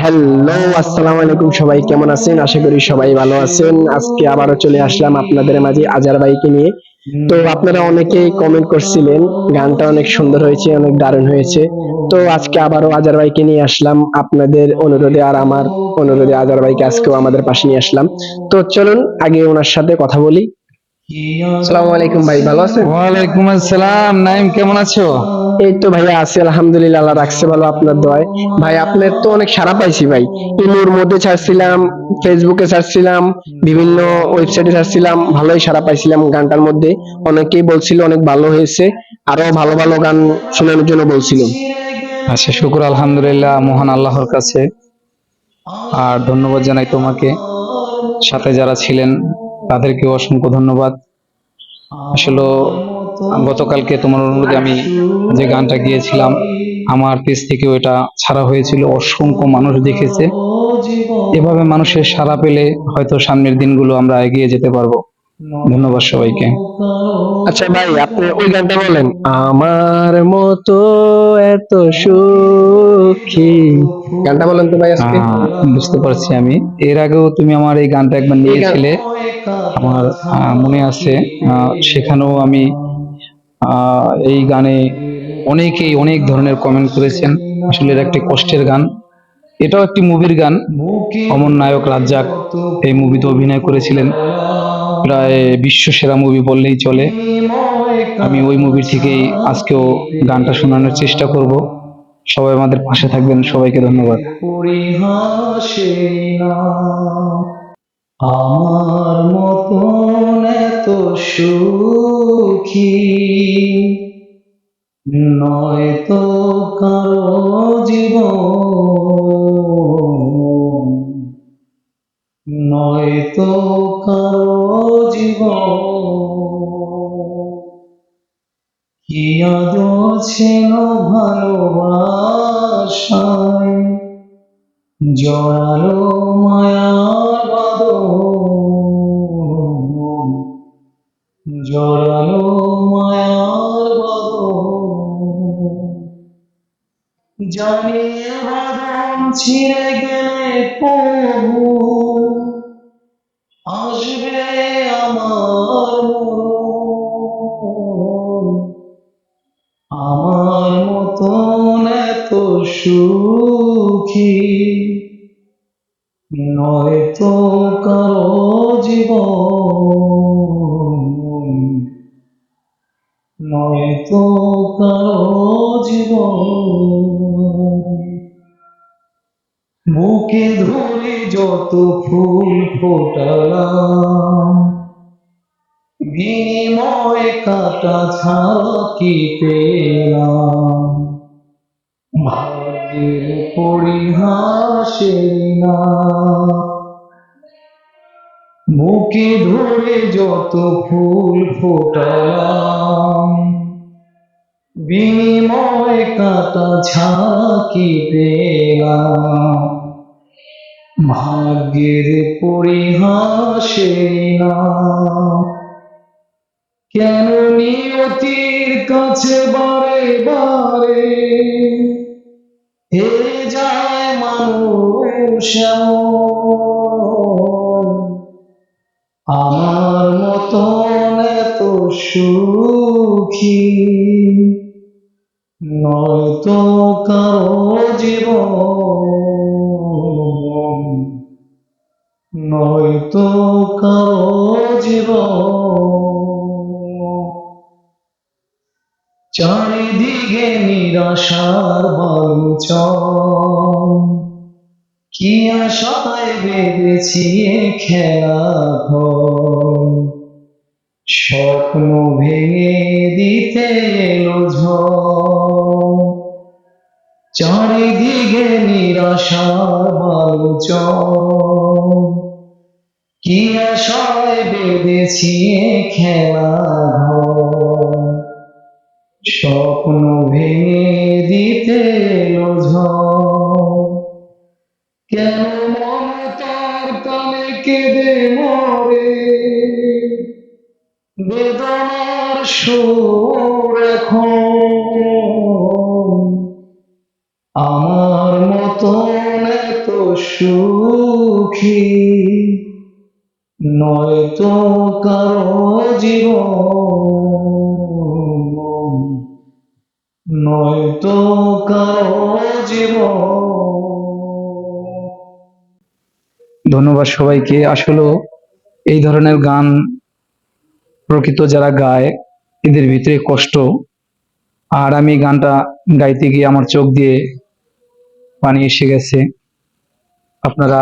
Hello, আসসালামু আলাইকুম। সবাই কেমন আছেন? আশা করি সবাই ভালো আছেন। আজকে আবারও চলে আসলাম আপনাদের মাঝে আজার ভাইকে নিয়ে। তো আপনারা অনেকেই কমেন্ট করছিলেন, গানটা অনেক সুন্দর হয়েছে, অনেক দারুণ হয়েছে। তো আজকে আবারও আজার ভাইকে নিয়ে আসলাম আপনাদের অনুরোধে, আর আমার অনুরোধে আজার ভাইকে আজকেও আমাদের পাশে নিয়ে আসলাম। তো চলুন আগে ওনার সাথে কথা বলি। আসসালামু আলাইকুম ভাই, ভালো আছেন? ওয়ালাইকুম আসসালাম। নাইম, কেমন আছো? এই তো ভাইয়া আছি, আলহামদুলিল্লাহ, আল্লাহ রাখছে ভালো, আপনার দোয়ায়। ভাই আপনার তো অনেক সাড়া পাইছি ভাই। ইমোর মধ্যে ছাড়ছিলাম, ফেসবুকে ছাড়ছিলাম, বিভিন্ন ওয়েবসাইটে ছাড়ছিলাম, ভালোই সাড়া পাইছিলাম গানটার মধ্যে। অনেকেই বলছিল অনেক ভালো হয়েছে, আরো ভালো ভালো গান শোনানোর জন্য বলছিল। আচ্ছা, শুকর আলহামদুলিল্লাহ মহান আল্লাহর কাছে। আর ধন্যবাদ জানাই তোমাকে, সাথে যারা ছিলেন তাদেরকে অসংখ্য ধন্যবাদ। আসলে গতকালকে তোমার অনুরোধে আমি যে গানটা গিয়েছিলাম, আমার পেজ থেকে ওটা ছাড়া হয়েছিল, অসংখ্য মানুষ দেখেছে। এভাবে মানুষের সাড়া পেলে হয়তো সামনের দিনগুলো আমরা এগিয়ে যেতে পারবো। ধন্যবাদ সবাইকে। আচ্ছা ভাই, আপনি ওই গানটা বলেন, আমার মতো এত সুখী। গানটা বলেন তো ভাই আজকে। বুঝতে পারছি আমি। এর আগেও তুমি আমার এই গানটা একবার এই গান নিয়েছিলে, আমার মনে আছে। সেখানেও আমি এই গানে অনেকেই অনেক ধরনের কমেন্ট করেছেন। আসলে এটা একটি কষ্টের গান। এটাও একটি মুভির গান। অমর নায়ক রাজ্জাক এই মুভিতে অভিনয় করেছিলেন, প্রায় বিশ্ব সেরা মুভি বললেই চলে। আমি ওই মুভি থেকেই আজকেও গানটা শোনানোর চেষ্টা করব। সবাই আমাদের পাশে থাকবেন, সবাইকে ধন্যবাদ। আমার মতন এত সুখী নয়তো কারো জীবন, নয়তো কারো জীবন। কি আদর ছিল ভালোবাসায়, জড়ালো মায়ার বাঁধন, জড়ালো মায়ার বাঁধন। জানি বাঁধন ছিঁড়ে গেলে প্রভু আসবে আমার মরণ। আমার মতন এত সুখী নয়তো কারো জীবন, নয়তো কারো জীবন। বুকে ধরে যত ফুল ফোটালাম, বিনিময় কাটা ছাড়া কি পেলাম? ভাগ্যের পরিহাসে না, বুকে ধরে যত ফুল ফোটালাম, বিনিময় কাটা ছাড়া কি পেলাম? ভাগ্যের পরিহাসে না। কেন নিয়তির কাছে বারে বারে হেরে যায় মানুষ এমন? আমার মতন এত সুখী নয়তো কারো জীবন, নয়তো কারো জীবন। চারিদিকে নিরাশার বালুচর, কি আশায় বেঁধেছি এ খেলা ঘর, স্বপ্ন ভেঙে দিতে এলো ঝড়। চারিদিকে নিরাশার বালুচর, কি আশায় বেঁধেছি এ খেলা ঘর, স্বপ্ন ভেঙে দিতে এলো ঝড়। কেন মমতার কানে কেঁদে মরে বেদনার সুর এখন? আমার মতন এত সুখী নয়তো কারো জীবন, নয়তো কারো জীবন। ধন্যবাদ সবাইকে। আসলে এই ধরনের গান প্রকৃত যারা গায় এদের ভিতরে কষ্ট, আর আমি গানটা গাইতে গিয়ে আমার চোখ দিয়ে পানি এসে গেছে। আপনারা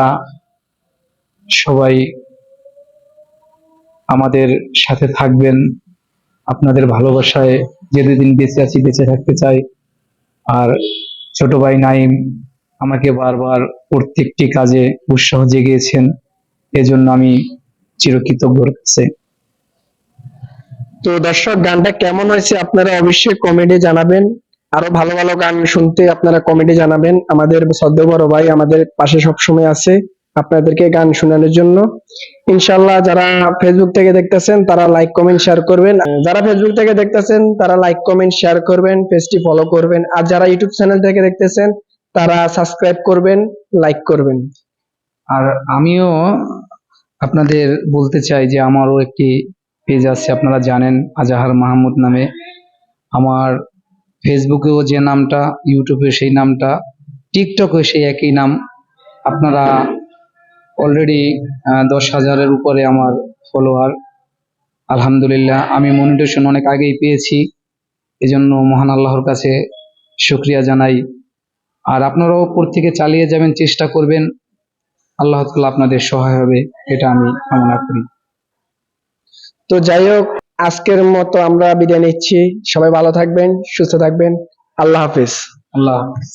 সবাই আমাদের সাথে থাকবেন, আপনাদের ভালোবাসায় যেদিন বেঁচে আছি বেঁচে থাকতে চাই। আর ছোট ভাই নাইম আমাকে বারবার প্রত্যেকটি কাজে উৎসাহ জেগিয়েছেন, এজন্য আমি চিরকৃতজ্ঞ ওর কাছে। তো দর্শক, গানটা কেমন হয়েছে আপনারা অবশ্যই কমেন্টে জানাবেন। আরো ভালো ভালো গান শুনতে আপনারা কমেন্টে জানাবেন। আমাদের শ্রদ্ধেয় বড় ভাই আমাদের পাশে সবসময় আছে আপনাদেরকে গান শোনানোর জন্য। ইনশাল্লাহ যারা ফেসবুক থেকে দেখতেছেন তারা লাইক কমেন্ট শেয়ার করবেন, যারা ফেসবুক থেকে দেখতেছেন তারা লাইক কমেন্ট শেয়ার করবেন, পেজটি ফলো করবেন। আর যারা ইউটিউব চ্যানেল থেকে দেখতেছেন তারা সাবস্ক্রাইব করবেন, লাইক করবেন। আর আমিও আপনাদের বলতে চাই যে আমারও একটি পেজ আছে, আপনারা জানেন, আজাহার মাহমুদ নামে। আমার ফেসবুকেও যে নামটা, ইউটিউবে সেই নামটা, টিকটকে সেই একই নাম। আপনারা অলরেডি 10,000-এর উপরে আমার ফলোয়ার। আলহামদুলিল্লাহ, আমি মনিটেশন অনেক আগেই পেয়েছি, এজন্য মহান আল্লাহর কাছে শুকরিয়া জানাই। আর আপনারাও উপর থেকে চালিয়ে যাবেন, চেষ্টা করবেন, আল্লাহ তাআলা আপনাদের সহায় হবে, এটা আমি কামনা করি। তো যাই হোক, আজকের মতো আমরা বিদায় নিচ্ছি। সবাই ভালো থাকবেন, সুস্থ থাকবেন। আল্লাহ হাফেজ। আল্লাহ হাফেজ।